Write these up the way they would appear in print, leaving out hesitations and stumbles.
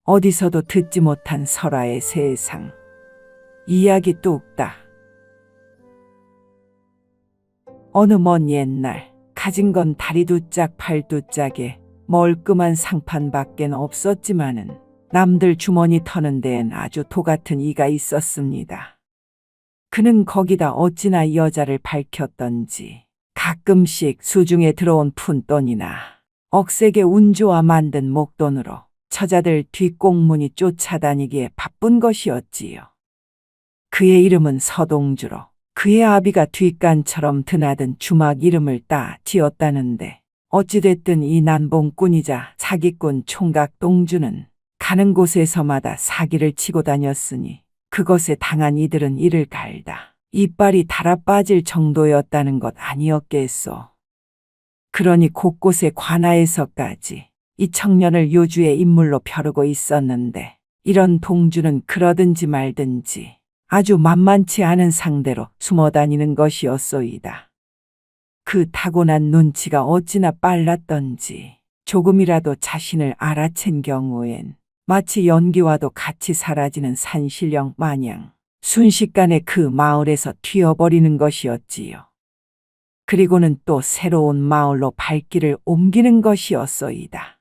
어디서도 듣지 못한 설화의 세상. 이야기 뚝딱. 어느 먼 옛날 가진 건 다리 두 짝, 팔 두 짝에 멀끔한 상판밖엔 없었지만은 남들 주머니 터는 데엔 아주 도 같은 이가 있었습니다. 그는 거기다 어찌나 여자를 밝혔던지 가끔씩 수중에 들어온 푼돈이나 억세게 운 좋아 만든 목돈으로 처자들 뒷공문이 쫓아다니기에 바쁜 것이었지요. 그의 이름은 서동주로 그의 아비가 뒷간처럼 드나든 주막 이름을 따 지었다는데 어찌됐든 이 난봉꾼이자 사기꾼 총각 동주는 가는 곳에서마다 사기를 치고 다녔으니 그것에 당한 이들은 이를 갈다 이빨이 달아 빠질 정도였다는 것 아니었겠소. 그러니 곳곳에 관아에서까지 이 청년을 요주의 인물로 벼르고 있었는데 이런 동주는 그러든지 말든지 아주 만만치 않은 상대로 숨어 다니는 것이었소이다. 그 타고난 눈치가 어찌나 빨랐던지 조금이라도 자신을 알아챈 경우엔 마치 연기와도 같이 사라지는 산신령 마냥 순식간에 그 마을에서 튀어버리는 것이었지요. 그리고는 또 새로운 마을로 발길을 옮기는 것이었소이다.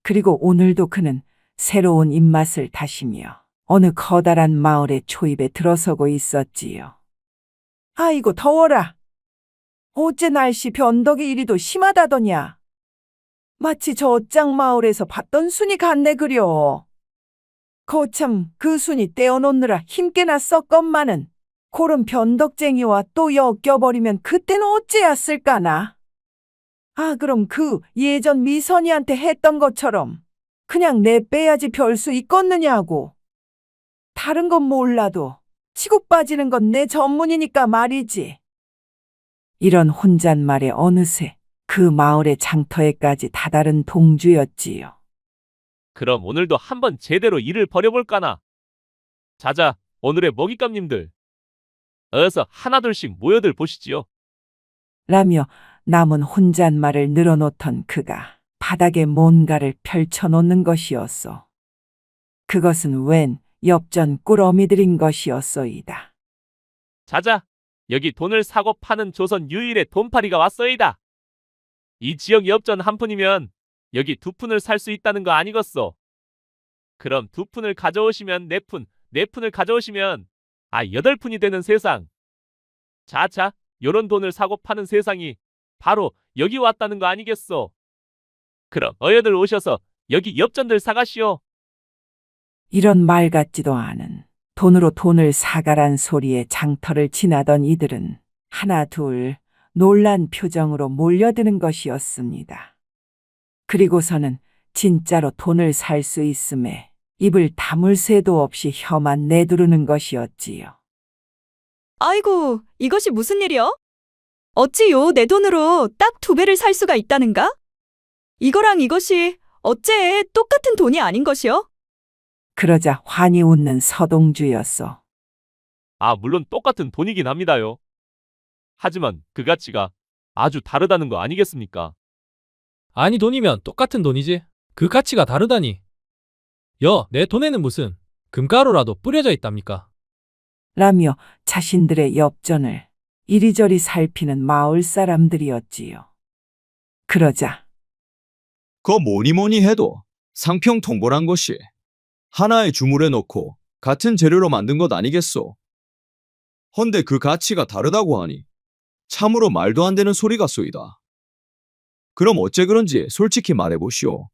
그리고 오늘도 그는 새로운 입맛을 다시며 어느 커다란 마을의 초입에 들어서고 있었지요. 아이고 더워라. 어째 날씨 변덕이 이리도 심하다더냐. 마치 저 어짱 마을에서 봤던 순이 같네 그려. 거참 그 순이 떼어놓느라 힘께나 썼건만은 고른 변덕쟁이와 또 엮여버리면 그때는 어찌했을까나. 아 그럼 그 예전 미선이한테 했던 것처럼 그냥 내빼야지 별 수 있겠느냐고. 다른 건 몰라도 치고 빠지는 건 내 전문이니까 말이지. 이런 혼잣말에 어느새 그 마을의 장터에까지 다다른 동주였지요. 그럼 오늘도 한번 제대로 일을 벌여볼까나. 자자, 오늘의 먹잇감님들. 어서 하나둘씩 모여들 보시지요. 라며 남은 혼잣말을 늘어놓던 그가 바닥에 뭔가를 펼쳐놓는 것이었소. 그것은 웬 엽전 꿀어미들인 것이었소이다. 자자, 여기 돈을 사고 파는 조선 유일의 돈파리가 왔어이다. 이 지역 엽전 한 푼이면 여기 두 푼을 살 수 있다는 거 아니겠소? 그럼 두 푼을 가져오시면 네 푼, 네 푼을 가져오시면 여덟 푼이 되는 세상. 자자, 요런 돈을 사고 파는 세상이 바로 여기 왔다는 거 아니겠소? 그럼 어여들 오셔서 여기 엽전들 사가시오. 이런 말 같지도 않은 돈으로 돈을 사가란 소리에 장터를 지나던 이들은 하나 둘 놀란 표정으로 몰려드는 것이었습니다. 그리고서는 진짜로 돈을 살 수 있음에 입을 다물 새도 없이 혀만 내두르는 것이었지요. 아이고, 이것이 무슨 일이여? 어찌요, 내 돈으로 딱 두 배를 살 수가 있다는가? 이거랑 이것이 어째 똑같은 돈이 아닌 것이여? 그러자 환히 웃는 서동주였소. 물론 똑같은 돈이긴 합니다요. 하지만 그 가치가 아주 다르다는 거 아니겠습니까? 아니 돈이면 똑같은 돈이지. 그 가치가 다르다니. 내 돈에는 무슨 금가루라도 뿌려져 있답니까? 라며 자신들의 엽전을 이리저리 살피는 마을 사람들이었지요. 그러자 뭐니 뭐니 해도 상평통보란 것이 하나의 주물에 넣고 같은 재료로 만든 것 아니겠소? 헌데 그 가치가 다르다고 하니 참으로 말도 안 되는 소리 같소이다. 그럼 어째 그런지 솔직히 말해보시오.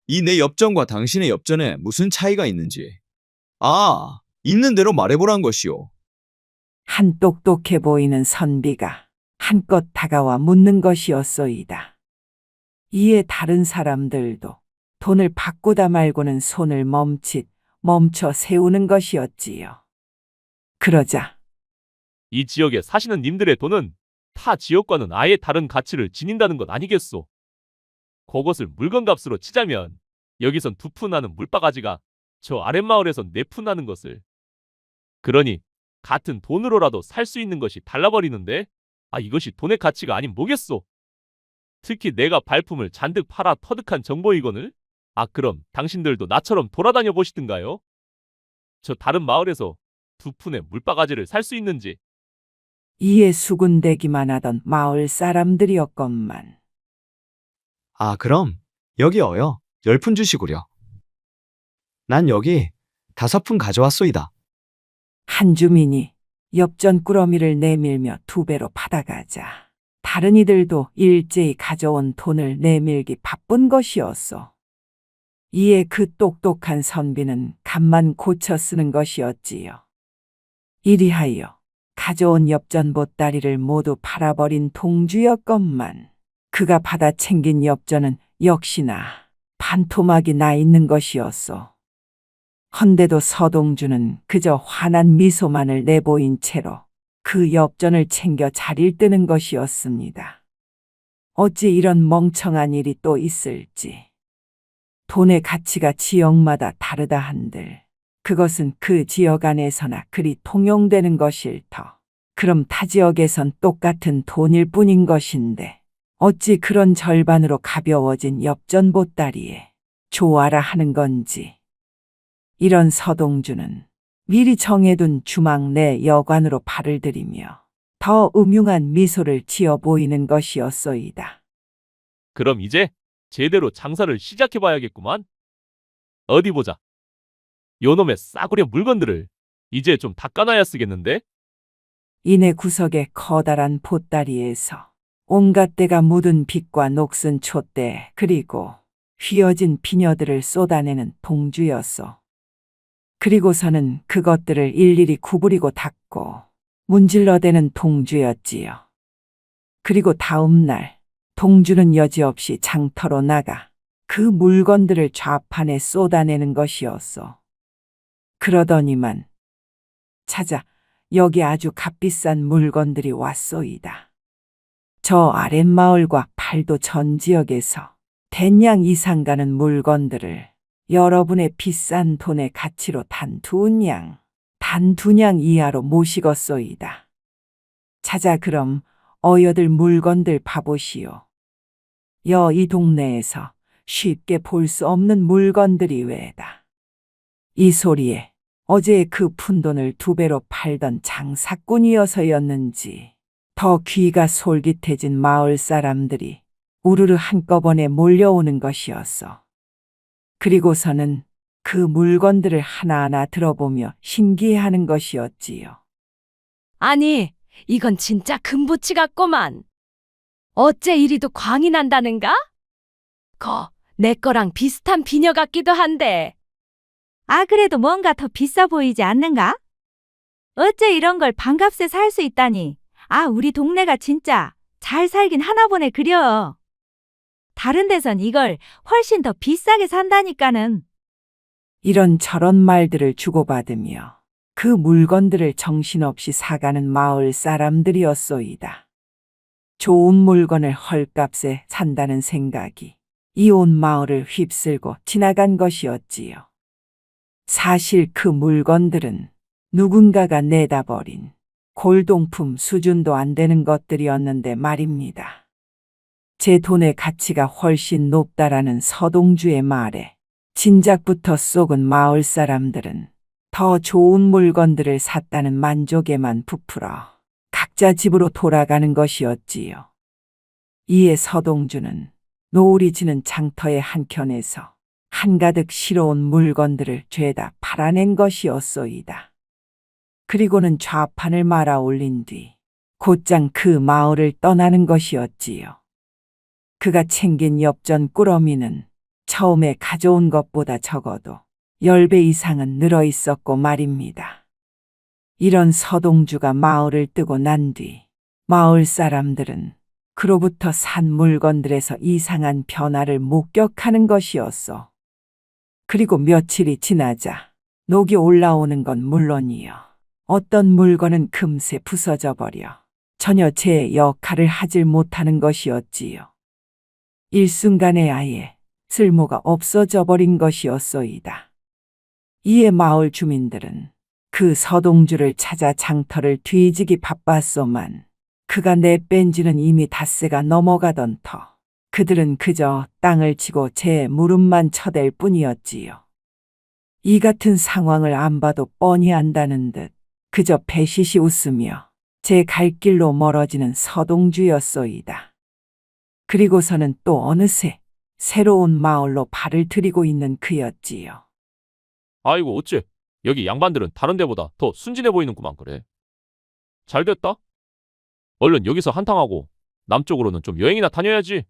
이 내 엽전과 당신의 엽전에 무슨 차이가 있는지. 있는 대로 말해보란 것이오. 한 똑똑해 보이는 선비가 한껏 다가와 묻는 것이었소이다. 이에 다른 사람들도 돈을 바꾸다 말고는 손을 멈춰 세우는 것이었지요. 그러자 이 지역에 사시는 님들의 돈은 타 지역과는 아예 다른 가치를 지닌다는 것 아니겠소? 그것을 물건값으로 치자면 여기선 두 푼 하는 물바가지가 저 아랫마을에선 네 푼 하는 것을. 그러니 같은 돈으로라도 살 수 있는 것이 달라버리는데 이것이 돈의 가치가 아닌 뭐겠소? 특히 내가 발품을 잔뜩 팔아 터득한 정보이거늘 아, 그럼 당신들도 나처럼 돌아다녀 보시든가요? 저 다른 마을에서 2푼의 물바가지를 살 수 있는지. 이에 수군대기만 하던 마을 사람들이었건만 아, 그럼 여기 어여 10푼 주시구려. 난 여기 5푼 가져왔소이다. 한 주민이 엽전 꾸러미를 내밀며 2배로 받아가자 다른 이들도 일제히 가져온 돈을 내밀기 바쁜 것이었소. 이에 그 똑똑한 선비는 값만 고쳐 쓰는 것이었지요. 이리하여 가져온 엽전 보따리를 모두 팔아버린 동주였건만 그가 받아 챙긴 엽전은 역시나 반토막이 나 있는 것이었소. 헌데도 서동주는 그저 환한 미소만을 내보인 채로 그 엽전을 챙겨 자리를 뜨는 것이었습니다. 어찌 이런 멍청한 일이 또 있을지. 돈의 가치가 지역마다 다르다 한들 그것은 그 지역 안에서나 그리 통용되는 것일 터. 그럼 타 지역에선 똑같은 돈일 뿐인 것인데 어찌 그런 절반으로 가벼워진 엽전 보따리에 좋아라 하는 건지. 이런 서동주는 미리 정해둔 주막 내 여관으로 발을 들이며 더 음흉한 미소를 지어 보이는 것이었소이다. 그럼 이제 제대로 장사를 시작해봐야겠구만. 어디 보자. 요놈의 싸구려 물건들을 이제 좀 닦아놔야 쓰겠는데? 이내 구석의 커다란 보따리에서 온갖 때가 묻은 빛과 녹슨 촛대 그리고 휘어진 비녀들을 쏟아내는 동주였소. 그리고서는 그것들을 일일이 구부리고 닦고 문질러대는 동주였지요. 그리고 다음 날 동주는 여지없이 장터로 나가 그 물건들을 좌판에 쏟아내는 것이었소. 그러더니만 찾아 여기 아주 값비싼 물건들이 왔소이다. 저 아랫마을과 팔도 전 지역에서 대냥 이상 가는 물건들을 여러분의 비싼 돈의 가치로 단 2냥 이하로 모시겠소이다. 찾아 그럼 어여들 물건들 봐보시오. 이 동네에서 쉽게 볼 수 없는 물건들이 왜다. 이 소리에 어제 그 푼돈을 2배로 팔던 장사꾼이어서였는지 더 귀가 솔깃해진 마을 사람들이 우르르 한꺼번에 몰려오는 것이었어. 그리고서는 그 물건들을 하나하나 들어보며 신기해하는 것이었지요. 아니, 이건 진짜 금붙이 같구만. 어째 이리도 광이 난다는가? 내 거랑 비슷한 비녀 같기도 한데. 아, 그래도 뭔가 더 비싸 보이지 않는가? 어째 이런 걸 반값에 살 수 있다니. 아, 우리 동네가 진짜 잘 살긴 하나 보네 그려. 다른 데선 이걸 훨씬 더 비싸게 산다니까는. 이런 저런 말들을 주고받으며 그 물건들을 정신없이 사가는 마을 사람들이었소이다. 좋은 물건을 헐값에 산다는 생각이 이 온 마을을 휩쓸고 지나간 것이었지요. 사실 그 물건들은 누군가가 내다 버린 골동품 수준도 안 되는 것들이었는데 말입니다. 제 돈의 가치가 훨씬 높다라는 서동주의 말에 진작부터 속은 마을 사람들은 더 좋은 물건들을 샀다는 만족에만 부풀어 각자 집으로 돌아가는 것이었지요. 이에 서동주는 노을이 지는 장터의 한켠에서 한가득 실어온 물건들을 죄다 팔아낸 것이었소이다. 그리고는 좌판을 말아 올린 뒤 곧장 그 마을을 떠나는 것이었지요. 그가 챙긴 엽전 꾸러미는 처음에 가져온 것보다 적어도 10배 이상은 늘어 있었고 말입니다. 이런 서동주가 마을을 뜨고 난 뒤 마을 사람들은 그로부터 산 물건들에서 이상한 변화를 목격하는 것이었소. 그리고 며칠이 지나자 녹이 올라오는 건 물론이요. 어떤 물건은 금세 부서져 버려 전혀 제 역할을 하질 못하는 것이었지요. 일순간에 아예 쓸모가 없어져 버린 것이었소이다. 이에 마을 주민들은 그 서동주를 찾아 장터를 뒤지기 바빴소만 그가 내뺀 지는 이미 닷새가 넘어가던 터 그들은 그저 땅을 치고 제 무릎만 쳐댈 뿐이었지요. 이 같은 상황을 안 봐도 뻔히 안다는 듯 그저 배시시 웃으며 제 갈 길로 멀어지는 서동주였소이다. 그리고서는 또 어느새 새로운 마을로 발을 들이고 있는 그였지요. 아이고 어째 여기 양반들은 다른 데보다 더 순진해 보이는구만 그래. 잘 됐다. 얼른 여기서 한탕하고 남쪽으로는 좀 여행이나 다녀야지.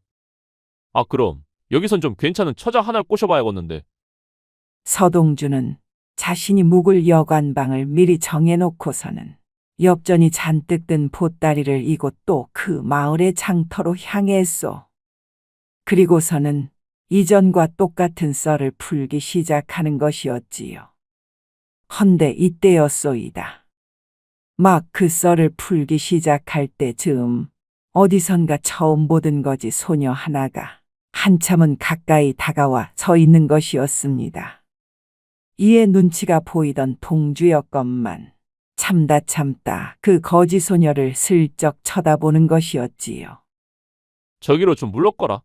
아 그럼 여기선 좀 괜찮은 처자 하나를 꼬셔봐야겠는데. 서동주는 자신이 묵을 여관방을 미리 정해놓고서는 엽전이 잔뜩 든 보따리를 이고 또 그 마을의 장터로 향했소. 그리고서는 이전과 똑같은 썰을 풀기 시작하는 것이었지요. 헌데 이때였소이다. 막 그 썰을 풀기 시작할 때 즈음 어디선가 처음 보던 거지 소녀 하나가 한참은 가까이 다가와 서 있는 것이었습니다. 이에 눈치가 보이던 동주였건만 참다 그 거지 소녀를 슬쩍 쳐다보는 것이었지요. 저기로 좀 물러거라.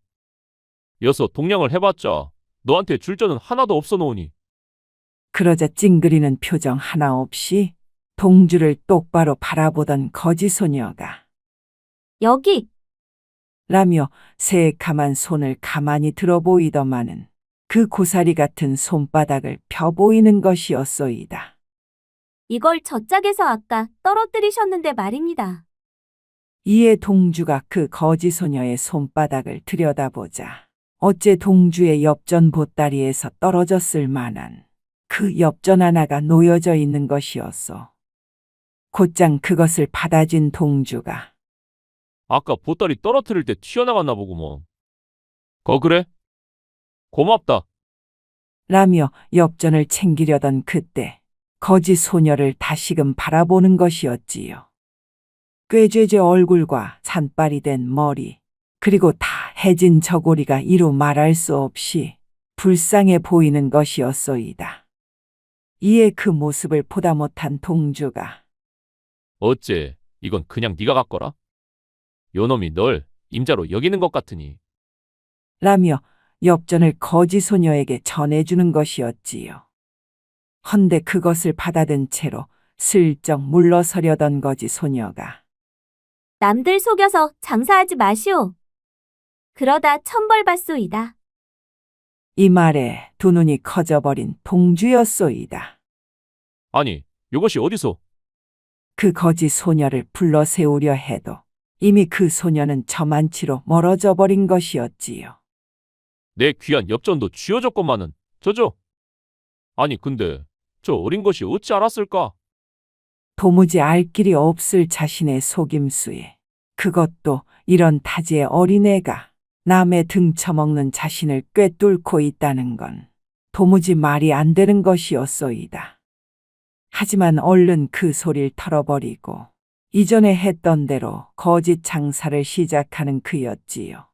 여서 동냥을 해봤자 너한테 줄 점은 하나도 없어 놓으니. 그러자 찡그리는 표정 하나 없이 동주를 똑바로 바라보던 거지 소녀가 여기 라며 새카만 손을 가만히 들어 보이더만은 그 고사리 같은 손바닥을 펴 보이는 것이었소이다. 이걸 저짝에서 아까 떨어뜨리셨는데 말입니다. 이에 동주가 그 거지 소녀의 손바닥을 들여다보자 어째 동주의 엽전 보따리에서 떨어졌을 만한 그 엽전 하나가 놓여져 있는 것이었소. 곧장 그것을 받아쥔 동주가 아까 보따리 떨어뜨릴 때 튀어나갔나 보구먼. 그래? 고맙다. 라며 엽전을 챙기려던 그때 거지 소녀를 다시금 바라보는 것이었지요. 꾀죄죄 얼굴과 산발이 된 머리, 그리고 다 해진 저고리가 이루 말할 수 없이 불쌍해 보이는 것이었소이다. 이에 그 모습을 보다 못한 동주가 어째 이건 그냥 네가 갖거라. 요놈이 널 임자로 여기는 것 같으니. 라며 엽전을 거지 소녀에게 전해주는 것이었지요. 헌데 그것을 받아든 채로 슬쩍 물러서려던 거지 소녀가 남들 속여서 장사하지 마시오. 그러다 천벌 받소이다. 이 말에 두 눈이 커져버린 동주였소이다. 아니 요것이 어디서? 그 거지 소녀를 불러 세우려 해도 이미 그 소녀는 저만치로 멀어져 버린 것이었지요. 내 귀한 엽전도 쥐어줬건만은 저저. 아니 근데 저 어린 것이 어찌 알았을까? 도무지 알 길이 없을 자신의 속임수에 그것도 이런 타지의 어린애가 남의 등쳐먹는 자신을 꿰뚫고 있다는 건 도무지 말이 안 되는 것이었소이다. 하지만 얼른 그 소리를 털어버리고 이전에 했던 대로 거짓 장사를 시작하는 그였지요.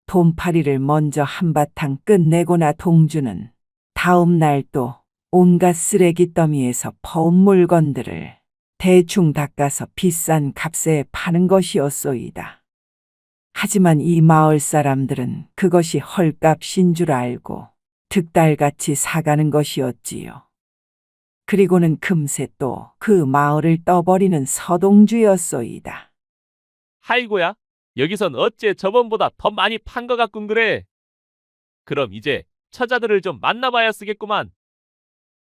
돈파리를 먼저 한바탕 끝내고나 동주는 다음 날 또 온갖 쓰레기 더미에서 퍼온 물건들을 대충 닦아서 비싼 값에 파는 것이었소이다. 하지만 이 마을 사람들은 그것이 헐값인 줄 알고 득달같이 사가는 것이었지요. 그리고는 금세 또 그 마을을 떠버리는 서동주였소이다. 하이고야, 여기선 어째 저번보다 더 많이 판 것 같군 그래. 그럼 이제 처자들을 좀 만나봐야 쓰겠구만.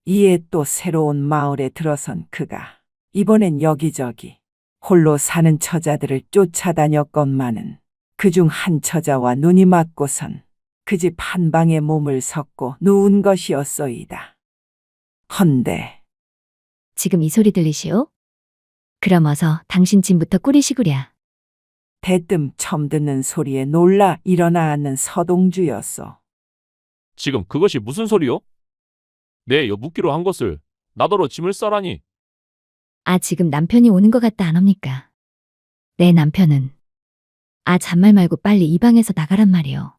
이에 또 새로운 마을에 들어선 그가 이번엔 여기저기 홀로 사는 처자들을 쫓아다녔건만은 그중 한 처자와 눈이 맞고선 그 집 한방에 몸을 섞고 누운 것이었소이다. 헌데 지금 이 소리 들리시오? 그럼 어서 당신 짐부터 꾸리시구랴. 대뜸 처음 듣는 소리에 놀라 일어나 앉는 서동주였소. 지금 그것이 무슨 소리요? 내 여 묻기로 한 것을 나더러 짐을 싸라니. 아, 지금 남편이 오는 것 같다 안 합니까? 내 남편은. 아, 잔말 말고 빨리 이 방에서 나가란 말이오.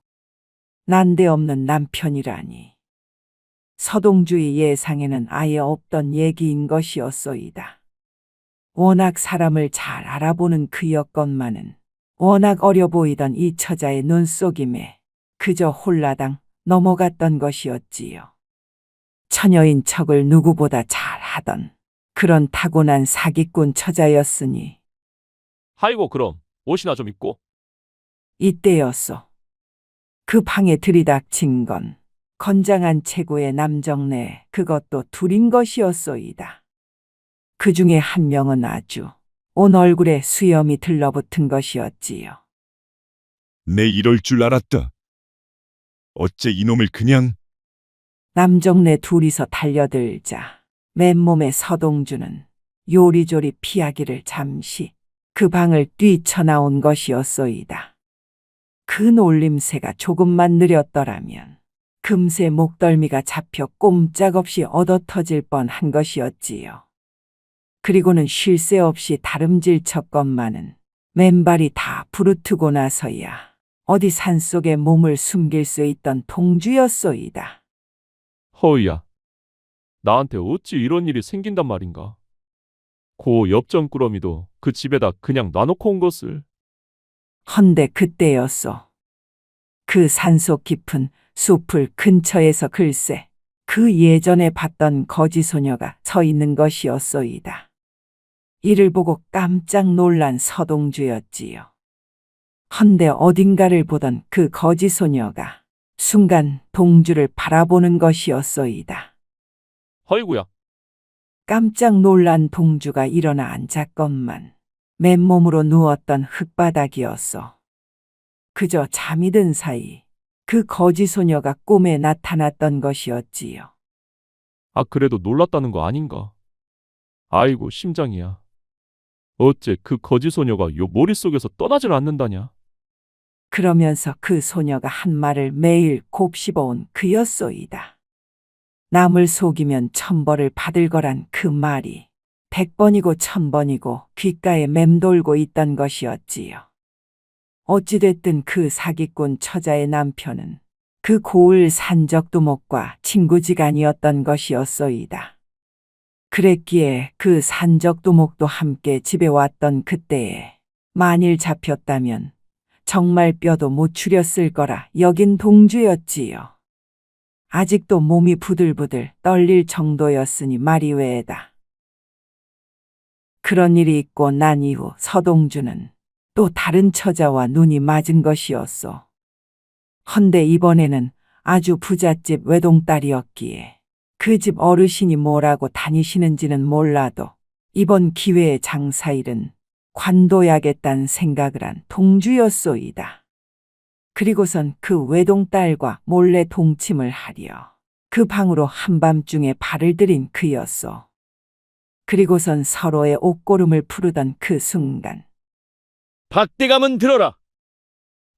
난데없는 남편이라니. 서동주의 예상에는 아예 없던 얘기인 것이었소이다. 워낙 사람을 잘 알아보는 그였건만은 워낙 어려 보이던 이 처자의 눈속임에 그저 홀라당 넘어갔던 것이었지요. 처녀인 척을 누구보다 잘하던 그런 타고난 사기꾼 처자였으니 아이고 그럼 옷이나 좀 입고. 이때였소. 그 방에 들이닥친 건 건장한 체구의 남정네 그것도 둘인 것이었소이다. 그 중에 한 명은 아주 온 얼굴에 수염이 들러붙은 것이었지요. 내 이럴 줄 알았다. 어째 이놈을 그냥. 남정네 둘이서 달려들자 맨몸의 서동주는 요리조리 피하기를 잠시 그 방을 뛰쳐나온 것이었소이다. 그 놀림새가 조금만 느렸더라면 금세 목덜미가 잡혀 꼼짝없이 얻어터질 뻔한 것이었지요. 그리고는 쉴 새 없이 다름질 쳤건만은 맨발이 다 부르트고 나서야 어디 산속에 몸을 숨길 수 있던 동주였소이다. 허이야. 나한테 어찌 이런 일이 생긴단 말인가. 고 엽전꾸러미도 그 집에다 그냥 놔놓고 온 것을. 헌데 그때였소. 그 산속 깊은 숲을 근처에서 글쎄 그 예전에 봤던 거지 소녀가 서 있는 것이었소이다. 이를 보고 깜짝 놀란 서동주였지요. 헌데 어딘가를 보던 그 거지 소녀가 순간 동주를 바라보는 것이었소이다. 허이구야. 깜짝 놀란 동주가 일어나 앉았건만 맨몸으로 누웠던 흙바닥이었소. 그저 잠이 든 사이 그 거지 소녀가 꿈에 나타났던 것이었지요. 아 그래도 놀랐다는 거 아닌가. 아이고 심장이야. 어째 그 거지 소녀가 요 머릿속에서 떠나질 않는다냐. 그러면서 그 소녀가 한 말을 매일 곱씹어온 그였소이다. 남을 속이면 천벌을 받을 거란 그 말이 100번이고 1000번이고 귓가에 맴돌고 있던 것이었지요. 어찌됐든 그 사기꾼 처자의 남편은 그 고을 산적두목과 친구지간이었던 것이었소이다. 그랬기에 그 산적두목도 함께 집에 왔던 그때에 만일 잡혔다면 정말 뼈도 못 추렸을 거라 여긴 동주였지요. 아직도 몸이 부들부들 떨릴 정도였으니 말이 외에다. 그런 일이 있고 난 이후 서동주는 또 다른 처자와 눈이 맞은 것이었소. 헌데 이번에는 아주 부잣집 외동딸이었기에 그 집 어르신이 뭐라고 다니시는지는 몰라도 이번 기회에 장사일은 관둬야겠다는 생각을 한 동주였소이다. 그리고선 그 외동딸과 몰래 동침을 하려 그 방으로 한밤중에 발을 들인 그였소. 그리고선 서로의 옷고름을 푸르던 그 순간 박대감은 들어라.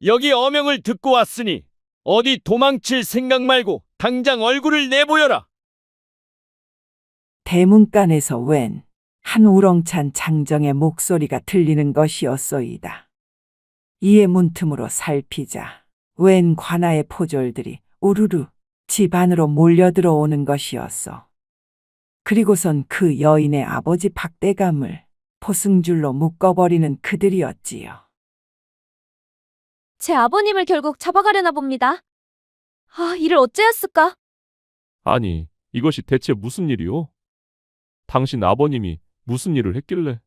여기 어명을 듣고 왔으니 어디 도망칠 생각 말고 당장 얼굴을 내보여라. 대문간에서 웬 한 우렁찬 장정의 목소리가 들리는 것이었소이다. 이에 문틈으로 살피자 웬 관아의 포졸들이 우르르 집 안으로 몰려들어오는 것이었소. 그리고선 그 여인의 아버지 박대감을 포승줄로 묶어버리는 그들이었지요. 제 아버님을 결국 잡아가려나 봅니다. 아, 이를 어째였을까? 아니 이것이 대체 무슨 일이오? 당신 아버님이 무슨 일을 했길래?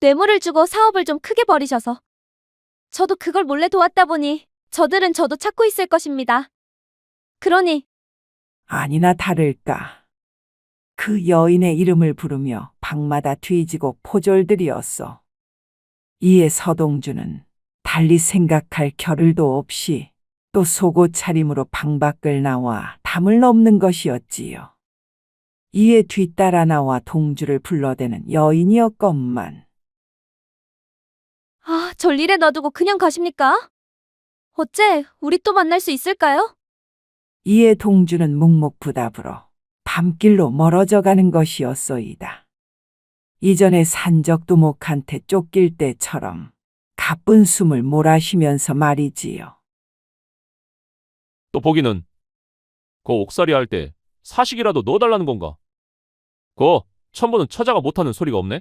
뇌물을 주고 사업을 좀 크게 벌이셔서. 저도 그걸 몰래 도왔다 보니 저들은 저도 찾고 있을 것입니다. 그러니 아니나 다를까. 그 여인의 이름을 부르며 방마다 뒤지고 포졸들이었소. 이에 서동주는 달리 생각할 겨를도 없이 또 속옷 차림으로 방 밖을 나와 담을 넘는 것이었지요. 이에 뒤따라 나와 동주를 불러대는 여인이었건만 아, 절 일에 놔두고 그냥 가십니까? 어째 우리 또 만날 수 있을까요? 이에 동주는 묵묵부답으로 밤길로 멀어져 가는 것이었소이다. 이전에 산적두목한테 쫓길 때처럼 가쁜 숨을 몰아쉬면서 말이지요. 또 보기는 그 옥살이 할 때 사식이라도 넣어달라는 건가? 그 천보는 처자가 못하는 소리가 없네.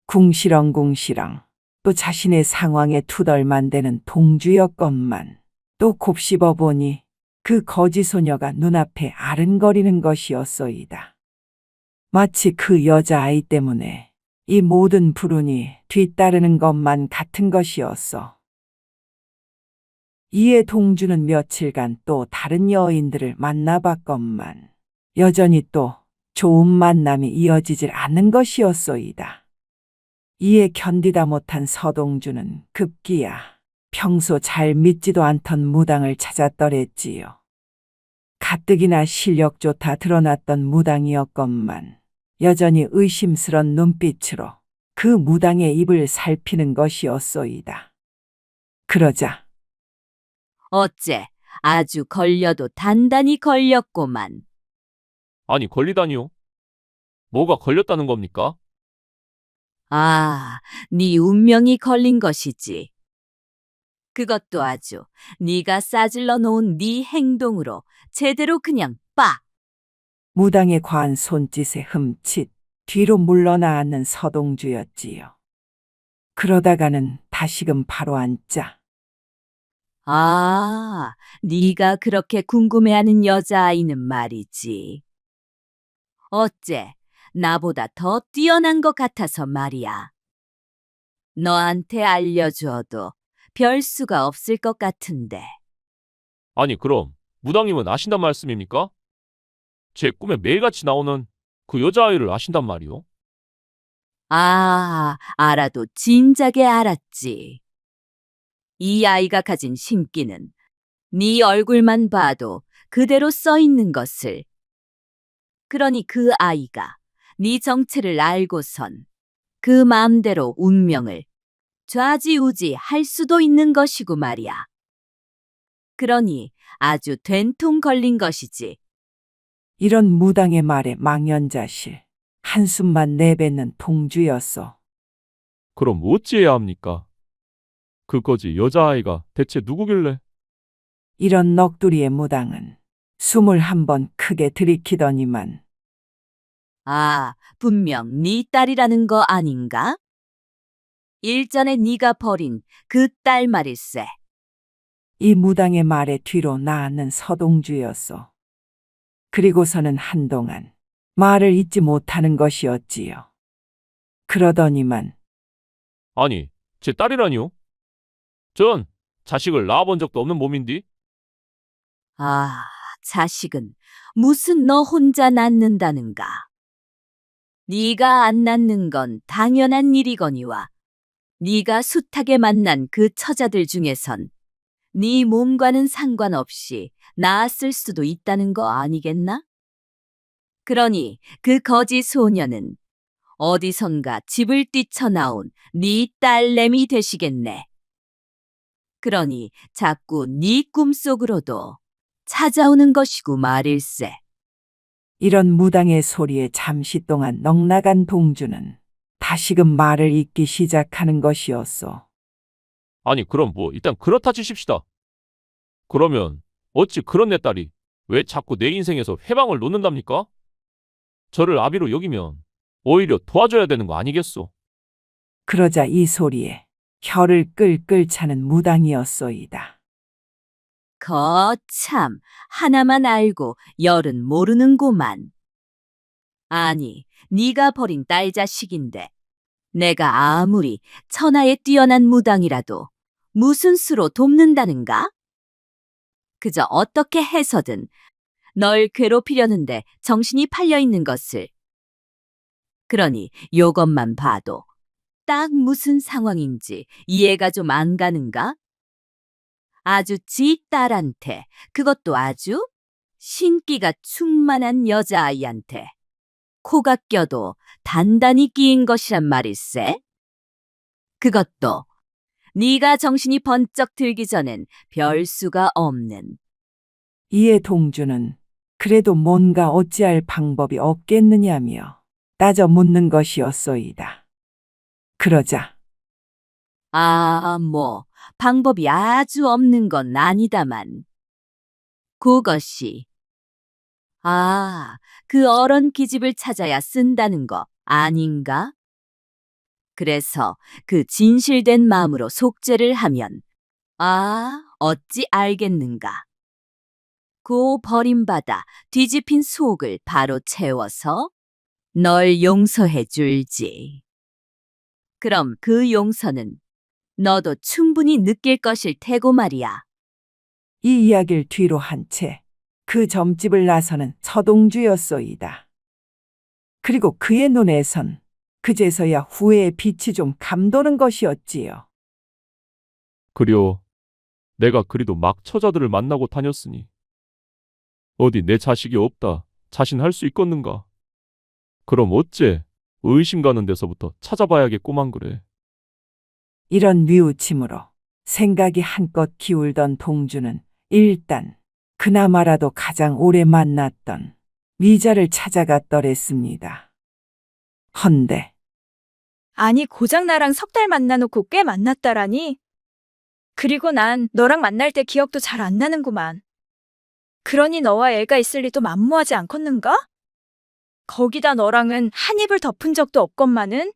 궁시렁궁시렁 또 자신의 상황에 투덜만대는 동주였건만 또 곱씹어 보니 그 거지 소녀가 눈앞에 아른거리는 것이었소이다. 마치 그 여자아이 때문에 이 모든 불운이 뒤따르는 것만 같은 것이었어. 이에 동주는 며칠간 또 다른 여인들을 만나봤건만 여전히 또 좋은 만남이 이어지질 않는 것이었소이다. 이에 견디다 못한 서동주는 급기야 평소 잘 믿지도 않던 무당을 찾았더랬지요. 가뜩이나 실력 좋다 드러났던 무당이었건만 여전히 의심스런 눈빛으로 그 무당의 입을 살피는 것이었소이다. 그러자 어째 아주 걸려도 단단히 걸렸고만. 아니, 걸리다니요? 뭐가 걸렸다는 겁니까? 아, 네 운명이 걸린 것이지. 그것도 아주 네가 싸질러 놓은 네 행동으로 제대로 그냥 빠. 무당의 과한 손짓에 흠칫 뒤로 물러나앉는 서동주였지요. 그러다가는 다시금 바로 앉자 아, 네가 그렇게 궁금해하는 여자아이는 말이지. 어째 나보다 더 뛰어난 것 같아서 말이야. 너한테 알려주어도 별 수가 없을 것 같은데. 아니, 그럼 무당님은 아신단 말씀입니까? 제 꿈에 매일같이 나오는 그 여자아이를 아신단 말이요? 아, 알아도 진작에 알았지. 이 아이가 가진 심기는 네 얼굴만 봐도 그대로 써 있는 것을. 그러니 그 아이가 네 정체를 알고선 그 마음대로 운명을 좌지우지 할 수도 있는 것이고 말이야. 그러니 아주 된통 걸린 것이지. 이런 무당의 말에 망연자실 한숨만 내뱉는 동주였소. 그럼 어찌해야 합니까? 그 거지 여자아이가 대체 누구길래? 이런 넋두리의 무당은 숨을 한번 크게 들이키더니만 아, 분명 네 딸이라는 거 아닌가? 일전에 네가 버린 그 딸 말일세. 이 무당의 말에 뒤로 나앉는 서동주였소. 그리고서는 한동안 말을 잇지 못하는 것이었지요. 그러더니만 아니, 제 딸이라니요? 전 자식을 낳아본 적도 없는 몸인디? 아, 자식은 무슨 너 혼자 낳는다는가? 네가 안 낳는 건 당연한 일이거니와 네가 숱하게 만난 그 처자들 중에선 네 몸과는 상관없이 낳았을 수도 있다는 거 아니겠나? 그러니 그 거지 소녀는 어디선가 집을 뛰쳐나온 네 딸내미 되시겠네. 그러니 자꾸 네 꿈속으로도 찾아오는 것이고 말일세. 이런 무당의 소리에 잠시 동안 넋나간 동주는 다시금 말을 잇기 시작하는 것이었소. 아니, 그럼 뭐 일단 그렇다 치십시다. 그러면 어찌 그런 내 딸이 왜 자꾸 내 인생에서 회방을 놓는답니까? 저를 아비로 여기면 오히려 도와줘야 되는 거 아니겠소? 그러자 이 소리에 혀를 끌끌 차는 무당이었소이다. 거참, 하나만 알고 열은 모르는구만. 아니, 네가 버린 딸 자식인데 내가 아무리 천하에 뛰어난 무당이라도 무슨 수로 돕는다는가? 그저 어떻게 해서든 널 괴롭히려는데 정신이 팔려 있는 것을. 그러니 요것만 봐도 딱 무슨 상황인지 이해가 좀 안 가는가? 아주 지 딸한테, 그것도 아주 신기가 충만한 여자아이한테 코가 껴도 단단히 끼인 것이란 말일세. 그것도 네가 정신이 번쩍 들기 전엔 별 수가 없는. 이에 동주는 그래도 뭔가 어찌할 방법이 없겠느냐며 따져 묻는 것이었소이다. 그러자 아, 뭐 방법이 아주 없는 건 아니다만 그것이 그 어런 기집을 찾아야 쓴다는 거 아닌가? 그래서 그 진실된 마음으로 속죄를 하면 어찌 알겠는가. 고 버림받아 뒤집힌 속을 바로 채워서 널 용서해 줄지. 그럼 그 용서는 너도 충분히 느낄 것일 테고 말이야. 이 이야기를 뒤로 한 채 그 점집을 나서는 서동주였소이다. 그리고 그의 눈에선 그제서야 후회의 빛이 좀 감도는 것이었지요. 그려 내가 그리도 막 처자들을 만나고 다녔으니 어디 내 자식이 없다 자신할 수 있겠는가? 그럼 어째 의심 가는 데서부터 찾아봐야겠구만 그래. 이런 뉘우침으로 생각이 한껏 기울던 동주는 일단 그나마라도 가장 오래 만났던 미자를 찾아갔더랬습니다. 헌데 아니, 고작 나랑 석 달 만나놓고 꽤 만났다라니? 그리고 난 너랑 만날 때 기억도 잘 안 나는구만. 그러니 너와 애가 있을 리도 만무하지 않겠는가? 거기다 너랑은 한 입을 덮은 적도 없건만은?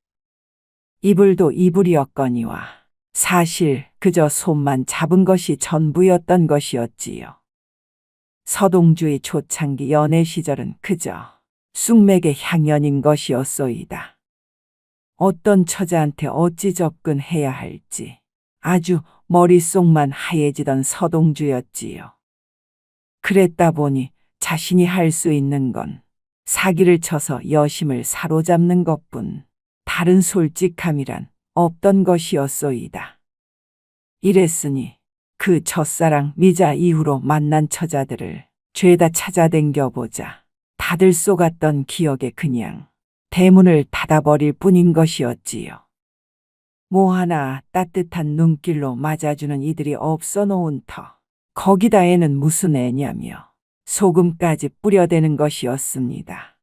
이불도 이불이었거니와 사실 그저 손만 잡은 것이 전부였던 것이었지요. 서동주의 초창기 연애 시절은 그저 쑥맥의 향연인 것이었소이다. 어떤 처자한테 어찌 접근해야 할지 아주 머릿속만 하얘지던 서동주였지요. 그랬다 보니 자신이 할 수 있는 건 사기를 쳐서 여심을 사로잡는 것뿐 다른 솔직함이란 없던 것이었소이다. 이랬으니 그 첫사랑 미자 이후로 만난 처자들을 죄다 찾아댕겨보자 다들 쏘갔던 기억에 그냥 대문을 닫아버릴 뿐인 것이었지요. 뭐 하나 따뜻한 눈길로 맞아주는 이들이 없어 놓은 터. 거기다 애는 무슨 애냐며 소금까지 뿌려대는 것이었습니다.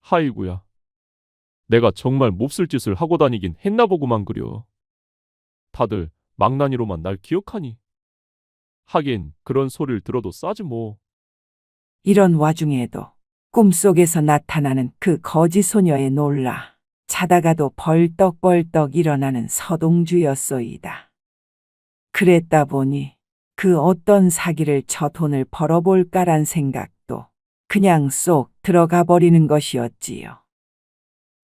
하이구야. 내가 정말 몹쓸 짓을 하고 다니긴 했나 보구만 그려. 다들 망나니로만 날 기억하니. 하긴 그런 소리를 들어도 싸지 뭐. 이런 와중에도 꿈속에서 나타나는 그 거지 소녀에 놀라 자다가도 벌떡벌떡 일어나는 서동주였소이다. 그랬다 보니 그 어떤 사기를 쳐 돈을 벌어볼까란 생각도 그냥 쏙 들어가 버리는 것이었지요.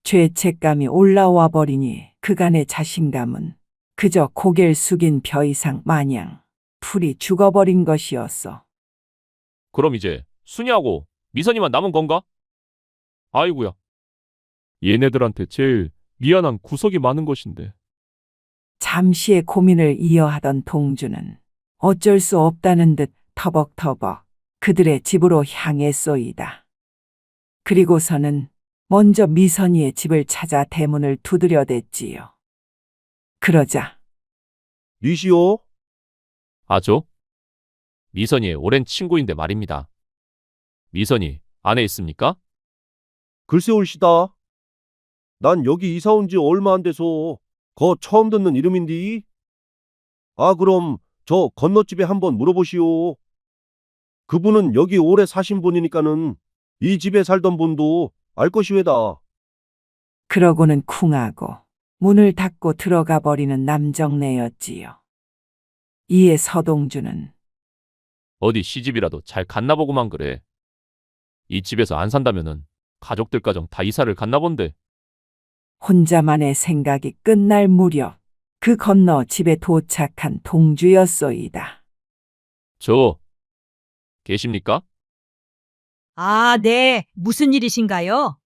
죄책감이 올라와 버리니 그간의 자신감은 그저 고개를 숙인 벼 이상 마냥 풀이 죽어버린 것이었어. 그럼 이제 순이하고 미선이만 남은 건가? 아이구야. 얘네들한테 제일 미안한 구석이 많은 것인데. 잠시의 고민을 이어하던 동주는 어쩔 수 없다는 듯 터벅터벅 그들의 집으로 향했소이다. 그리고서는 먼저 미선이의 집을 찾아 대문을 두드려댔지요. 그러자 니시오? 아죠? 미선이의 오랜 친구인데 말입니다. 미선이 안에 있습니까? 글쎄 올시다. 난 여기 이사 온 지 얼마 안 돼서 거 처음 듣는 이름인디. 그럼 저 건너집에 한번 물어보시오. 그분은 여기 오래 사신 분이니까는 이 집에 살던 분도 알 것이외다. 그러고는 쿵하고 문을 닫고 들어가 버리는 남정네였지요. 이에 서동주는 어디 시집이라도 잘 갔나 보구만 그래. 이 집에서 안 산다면은 가족들 가정 다 이사를 갔나 본데. 혼자만의 생각이 끝날 무렵 그 건너 집에 도착한 동주였소이다. 저 계십니까? 네. 무슨 일이신가요?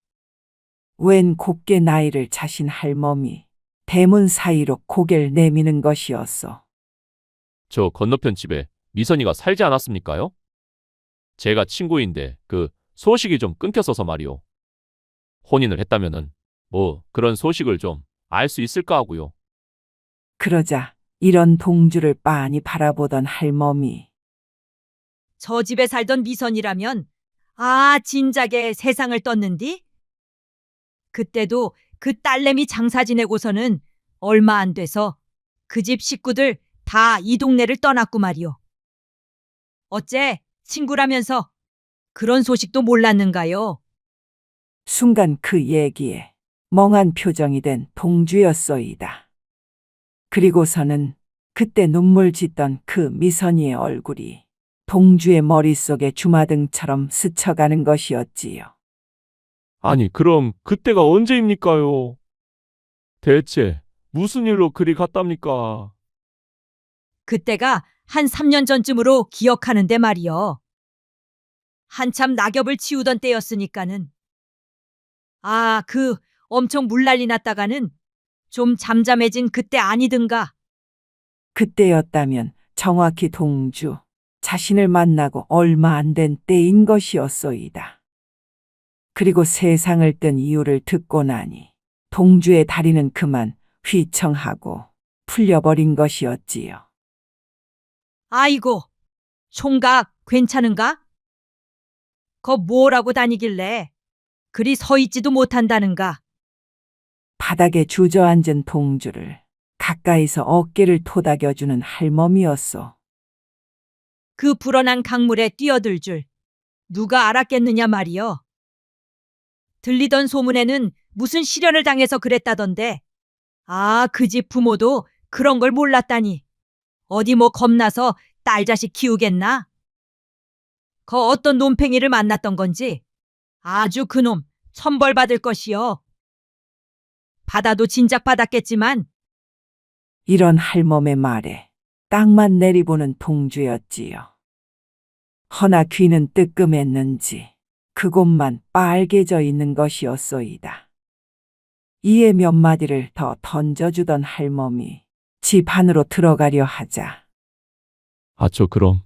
웬 곱게 나이를 자신 할멈이 대문 사이로 고개를 내미는 것이었소. 저 건너편 집에 미선이가 살지 않았습니까요? 제가 친구인데 그 소식이 좀 끊겼어서 말이오. 혼인을 했다면은 뭐 그런 소식을 좀 알 수 있을까 하고요. 그러자 이런 동주를 빤히 바라보던 할멈이 저 집에 살던 미선이라면 진작에 세상을 떴는디? 그때도 그 딸내미 장사 지내고서는 얼마 안 돼서 그 집 식구들 다 이 동네를 떠났고 말이오. 어째 친구라면서 그런 소식도 몰랐는가요? 순간 그 얘기에 멍한 표정이 된 동주였소이다. 그리고서는 그때 눈물 짓던 그 미선이의 얼굴이 동주의 머릿속에 주마등처럼 스쳐가는 것이었지요. 아니, 그럼 그때가 언제입니까요? 대체 무슨 일로 그리 갔답니까? 그때가 한 3년 전쯤으로 기억하는데 말이여. 한참 낙엽을 치우던 때였으니까는. 아, 그 엄청 물난리 났다가는 좀 잠잠해진 그때 아니든가. 그때였다면 정확히 동주 자신을 만나고 얼마 안 된 때인 것이었소이다. 그리고 세상을 뜬 이유를 듣고 나니 동주의 다리는 그만 휘청하고 풀려버린 것이었지요. 아이고, 총각 괜찮은가? 거 뭐라고 다니길래 그리 서 있지도 못한다는가? 바닥에 주저앉은 동주를 가까이서 어깨를 토닥여주는 할멈이었소. 그 불어난 강물에 뛰어들 줄 누가 알았겠느냐 말이여. 들리던 소문에는 무슨 시련을 당해서 그랬다던데. 아, 그 집 부모도 그런 걸 몰랐다니. 어디 뭐 겁나서 딸 자식 키우겠나? 거 어떤 놈팽이를 만났던 건지 아주 그놈 천벌받을 것이여. 받아도 진작 받았겠지만. 이런 할멈의 말에 땅만 내리보는 동주였지요. 허나 귀는 뜨끔했는지 그곳만 빨개져 있는 것이었소이다. 이에 몇 마디를 더 던져주던 할멈이 집 안으로 들어가려 하자 아, 저 그럼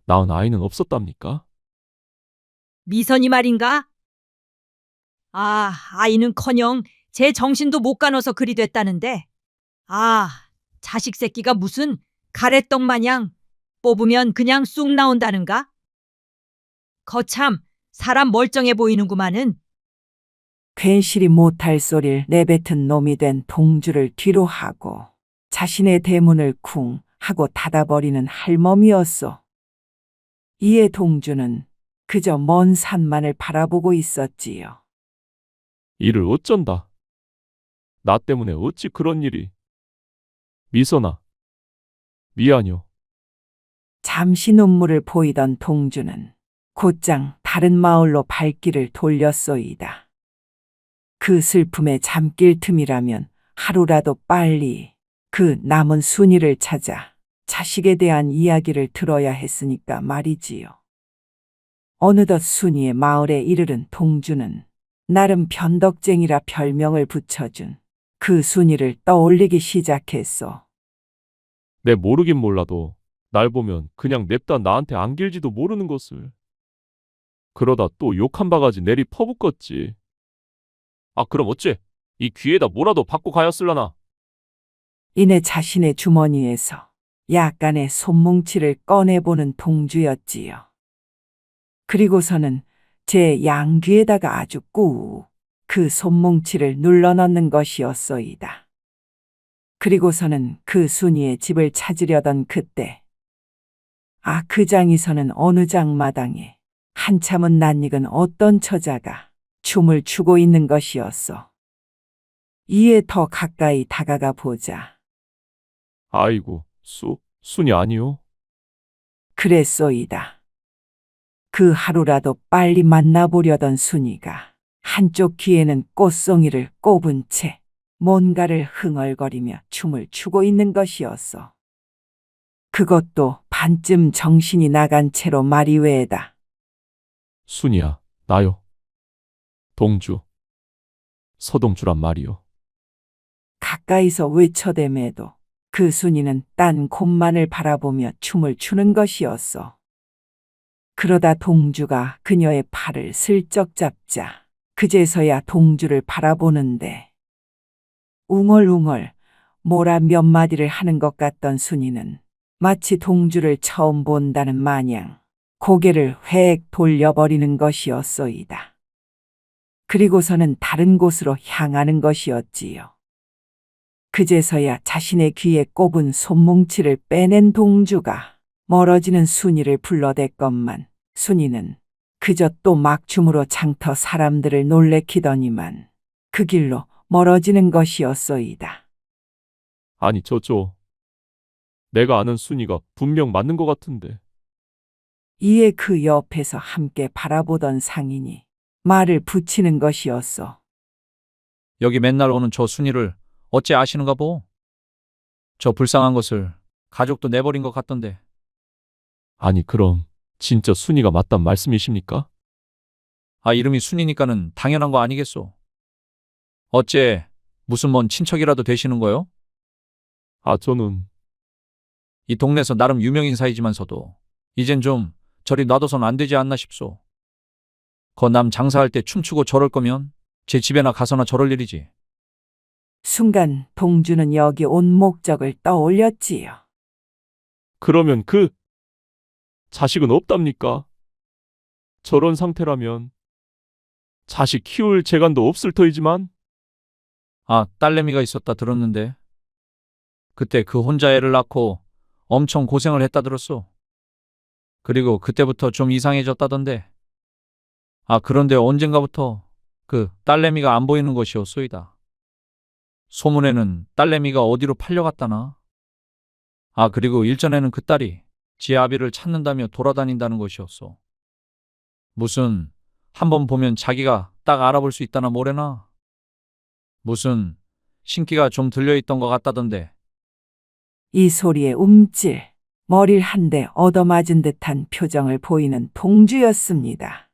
낳은 아이는 없었답니까? 미선이 말인가? 아, 아이는커녕 제 정신도 못 가눠서 그리 됐다는데. 아, 자식 새끼가 무슨 가래떡 마냥 뽑으면 그냥 쑥 나온다는가? 거참 사람 멀쩡해 보이는구만은. 괜시리 못할 소리를 내뱉은 놈이 된 동주를 뒤로 하고 자신의 대문을 쿵 하고 닫아버리는 할멈이었소. 이에 동주는 그저 먼 산만을 바라보고 있었지요. 이를 어쩐다. 나 때문에 어찌 그런 일이. 미선아, 미안요. 잠시 눈물을 보이던 동주는 곧장 다른 마을로 발길을 돌렸소이다. 그 슬픔의 잠길 틈이라면 하루라도 빨리 그 남은 순이를 찾아 자식에 대한 이야기를 들어야 했으니까 말이지요. 어느덧 순이의 마을에 이르른 동주는 나름 변덕쟁이라 별명을 붙여준 그 순이를 떠올리기 시작했소. 내 모르긴 몰라도 날 보면 그냥 냅다 나한테 안길지도 모르는 것을. 그러다 또 욕 한 바가지 내리 퍼붓겄지. 아, 그럼 어째 이 귀에다 뭐라도 받고 가였을라나. 이내 자신의 주머니에서 약간의 손뭉치를 꺼내보는 동주였지요. 그리고서는 제 양귀에다가 아주 꾹 그 손뭉치를 눌러넣는 것이었소이다. 그리고서는 그 순이의 집을 찾으려던 그때, 아, 그 장에서는 어느 장마당에 한참은 낯익은 어떤 처자가 춤을 추고 있는 것이었소. 이에 더 가까이 다가가 보자. 아이고, 순이 아니요. 그랬소이다. 그 하루라도 빨리 만나보려던 순이가 한쪽 귀에는 꽃송이를 꼽은 채 뭔가를 흥얼거리며 춤을 추고 있는 것이었소. 그것도 반쯤 정신이 나간 채로 말이 외에다. 순이야, 나요. 동주. 서동주란 말이요. 가까이서 외쳐대매도 그 순이는 딴 곳만을 바라보며 춤을 추는 것이었소. 그러다 동주가 그녀의 팔을 슬쩍 잡자 그제서야 동주를 바라보는데 웅얼웅얼 뭐라 몇 마디를 하는 것 같던 순이는 마치 동주를 처음 본다는 마냥 고개를 획 돌려버리는 것이었소이다. 그리고서는 다른 곳으로 향하는 것이었지요. 그제서야 자신의 귀에 꼽은 손뭉치를 빼낸 동주가 멀어지는 순이를 불러댔건만 순이는 그저 또 막춤으로 장터 사람들을 놀래키더니만 그 길로 멀어지는 것이었소이다. 아니, 내가 아는 순이가 분명 맞는 것 같은데. 이에 그 옆에서 함께 바라보던 상인이 말을 붙이는 것이었소. 여기 맨날 오는 저 순이를 어째 아시는가 보? 저 불쌍한 것을 가족도 내버린 것 같던데. 아니, 그럼 진짜 순이가 맞단 말씀이십니까? 아, 이름이 순이니까는 당연한 거 아니겠소? 어째 무슨 먼 친척이라도 되시는 거요? 아, 저는 이 동네에서 나름 유명 인사이지만서도 이젠 좀 저리 놔둬선 안 되지 않나 싶소. 거 남 장사할 때 춤추고 저럴 거면 제 집에나 가서나 저럴 일이지. 순간 동주는 여기 온 목적을 떠올렸지요. 그러면 그 자식은 없답니까? 저런 상태라면 자식 키울 재간도 없을 터이지만. 아, 딸내미가 있었다 들었는데. 그때 그 혼자 애를 낳고 엄청 고생을 했다 들었소. 그리고 그때부터 좀 이상해졌다던데. 아, 그런데 언젠가부터 그 딸내미가 안 보이는 것이었소이다. 소문에는 딸내미가 어디로 팔려갔다나. 아, 그리고 일전에는 그 딸이 지 아비를 찾는다며 돌아다닌다는 것이었소. 무슨 한번 보면 자기가 딱 알아볼 수 있다나 뭐래나. 무슨 신기가 좀 들려있던 것 같다던데. 이 소리에 움찔, 머리를 한 대 얻어맞은 듯한 표정을 보이는 동주였습니다.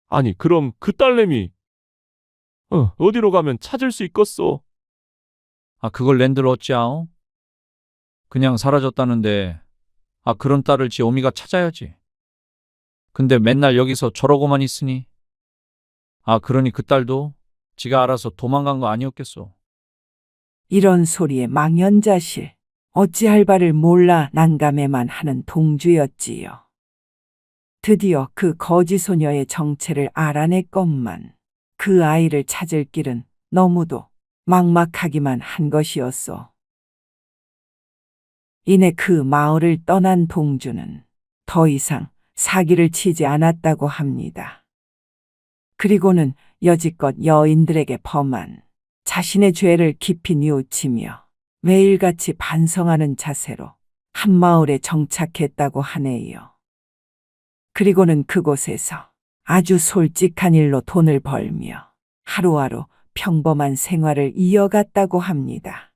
아니, 그럼 그 딸내미 어디로 가면 찾을 수 있겠소? 아, 그걸 랜들 어찌아오? 그냥 사라졌다는데. 아, 그런 딸을 지 어미가 찾아야지. 근데 맨날 여기서 저러고만 있으니. 아, 그러니 그 딸도 지가 알아서 도망간 거 아니었겠소. 이런 소리에 망연자실, 어찌할 바를 몰라 난감해만 하는 동주였지요. 드디어 그 거지 소녀의 정체를 알아냈건만 그 아이를 찾을 길은 너무도 막막하기만 한 것이었소. 이내 그 마을을 떠난 동주는 더 이상 사기를 치지 않았다고 합니다. 그리고는 여지껏 여인들에게 범한 자신의 죄를 깊이 뉘우치며 매일같이 반성하는 자세로 한마을에 정착했다고 하네요. 그리고는 그곳에서 아주 솔직한 일로 돈을 벌며 하루하루 평범한 생활을 이어갔다고 합니다.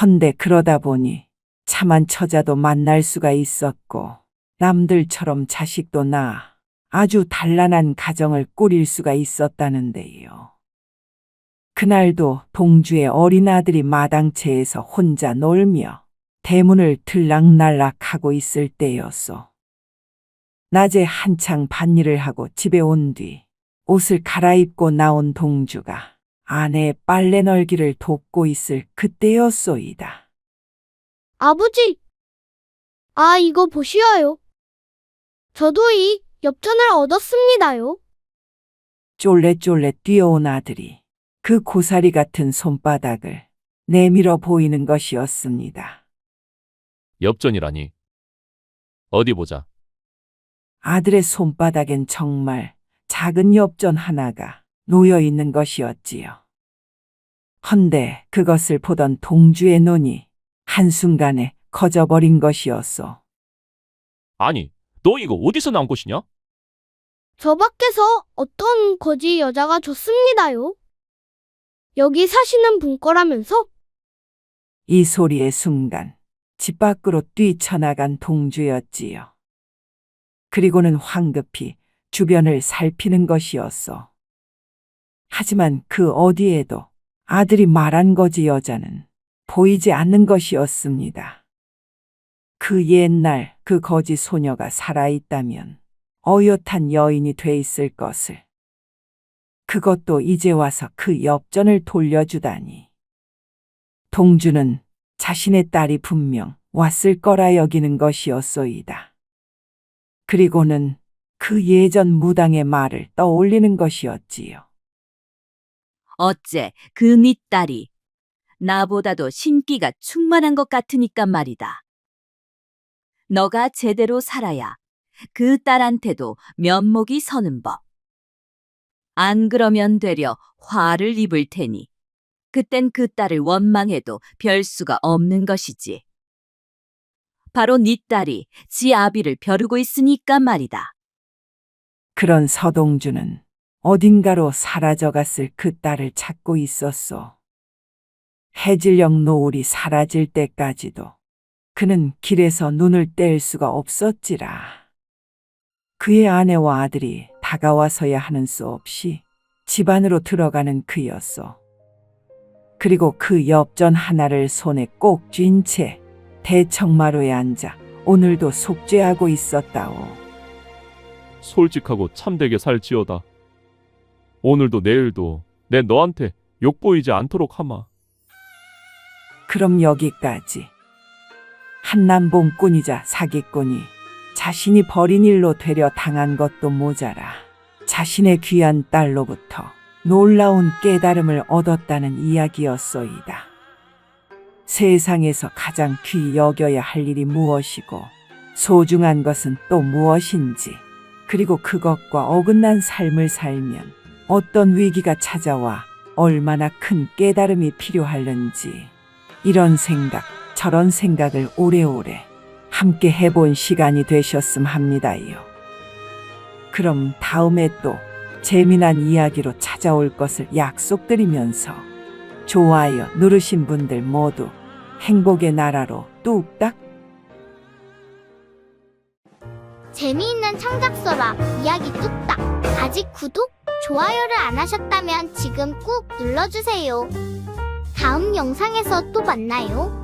헌데 그러다 보니 참한 처자도 만날 수가 있었고 남들처럼 자식도 낳아 아주 단란한 가정을 꾸릴 수가 있었다는데요. 그날도 동주의 어린 아들이 마당채에서 혼자 놀며 대문을 들락날락하고 있을 때였소. 낮에 한창 밭일을 하고 집에 온 뒤 옷을 갈아입고 나온 동주가 아내의 빨래 널기를 돕고 있을 그때였소이다. 아버지! 아, 이거 보시어요. 저도 이 엽전을 얻었습니다요. 쫄래쫄래 뛰어온 아들이 그 고사리 같은 손바닥을 내밀어 보이는 것이었습니다. 엽전이라니. 어디 보자. 아들의 손바닥엔 정말 작은 엽전 하나가 놓여 있는 것이었지요. 헌데 그것을 보던 동주의 눈이 한순간에 커져버린 것이었소. 아니, 너 이거 어디서 난 것이냐? 저 밖에서 어떤 거지 여자가 줬습니다요. 여기 사시는 분 거라면서? 이 소리의 순간 집 밖으로 뛰쳐나간 동주였지요. 그리고는 황급히 주변을 살피는 것이었소. 하지만 그 어디에도 아들이 말한 거지 여자는 보이지 않는 것이었습니다. 그 옛날 그 거지 소녀가 살아있다면 어엿한 여인이 돼 있을 것을. 그것도 이제 와서 그 엽전을 돌려주다니. 동주는 자신의 딸이 분명 왔을 거라 여기는 것이었소이다. 그리고는 그 예전 무당의 말을 떠올리는 것이었지요. 어째 그 네 딸이 나보다도 신기가 충만한 것 같으니까 말이다. 너가 제대로 살아야 그 딸한테도 면목이 서는 법. 안 그러면 되려 화를 입을 테니 그땐 그 딸을 원망해도 별 수가 없는 것이지. 바로 네 딸이 지 아비를 벼르고 있으니까 말이다. 그런 서동주는 어딘가로 사라져갔을 그 딸을 찾고 있었소. 해질녘 노을이 사라질 때까지도 그는 길에서 눈을 뗄 수가 없었지라. 그의 아내와 아들이 다가와서야 하는 수 없이 집 안으로 들어가는 그였소. 그리고 그 엽전 하나를 손에 꼭 쥔 채 대청마루에 앉아 오늘도 속죄하고 있었다오. 솔직하고 참되게 살지어다. 오늘도 내일도 내 너한테 욕보이지 않도록 하마. 그럼 여기까지. 한남봉꾼이자 사기꾼이 자신이 벌인 일로 되려 당한 것도 모자라 자신의 귀한 딸로부터 놀라운 깨달음을 얻었다는 이야기였소이다. 세상에서 가장 귀히 여겨야 할 일이 무엇이고 소중한 것은 또 무엇인지, 그리고 그것과 어긋난 삶을 살면 어떤 위기가 찾아와 얼마나 큰 깨달음이 필요할는지, 이런 생각, 저런 생각을 오래오래 함께 해본 시간이 되셨음 합니다요. 그럼 다음에 또 재미난 이야기로 찾아올 것을 약속드리면서 좋아요 누르신 분들 모두 행복의 나라로 뚝딱. 재미있는 창작서라 이야기 뚝딱. 아직 구독, 좋아요를 안 하셨다면 지금 꾹 눌러주세요. 다음 영상에서 또 만나요.